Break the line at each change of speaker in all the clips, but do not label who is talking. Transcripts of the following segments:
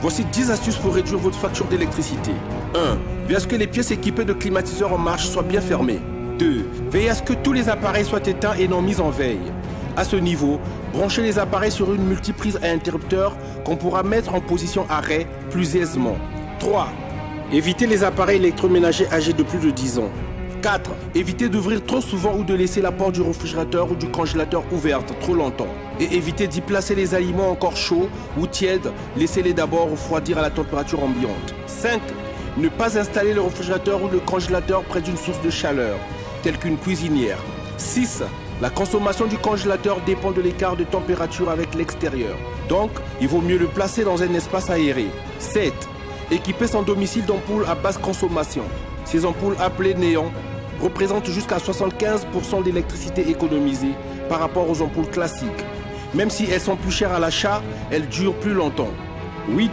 Voici 10 astuces pour réduire votre facture d'électricité. 1. Veillez à ce que les pièces équipées de climatiseurs en marche soient bien fermées. 2. Veillez à ce que tous les appareils soient éteints et non mis en veille. À ce niveau, branchez les appareils sur une multiprise à interrupteur qu'on pourra mettre en position arrêt plus aisément. 3. Évitez les appareils électroménagers âgés de plus de 10 ans. 4. Évitez d'ouvrir trop souvent ou de laisser la porte du réfrigérateur ou du congélateur ouverte trop longtemps. Et évitez d'y placer les aliments encore chauds ou tièdes, laissez-les d'abord refroidir à la température ambiante. 5. Ne pas installer le réfrigérateur ou le congélateur près d'une source de chaleur, telle qu'une cuisinière. 6. La consommation du congélateur dépend de l'écart de température avec l'extérieur. Donc, il vaut mieux le placer dans un espace aéré. 7. Équiper son domicile d'ampoules à basse consommation. Ces ampoules appelées néons représentent jusqu'à 75% d'électricité économisée par rapport aux ampoules classiques. Même si elles sont plus chères à l'achat, elles durent plus longtemps. 8.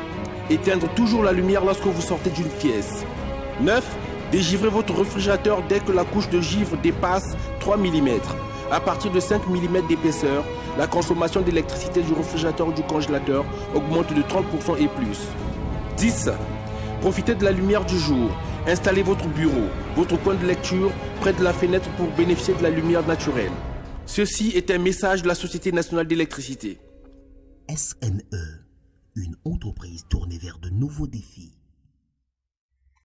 Éteindre toujours la lumière lorsque vous sortez d'une pièce. 9. Dégivrez votre réfrigérateur dès que la couche de givre dépasse 3 mm. À partir de 5 mm d'épaisseur, la consommation d'électricité du réfrigérateur ou du congélateur augmente de 30% et plus. 10. Profitez de la lumière du jour. Installez votre bureau, votre coin de lecture près de la fenêtre pour bénéficier de la lumière naturelle. Ceci est un message de la Société nationale d'électricité.
SNE, une entreprise tournée vers de nouveaux défis.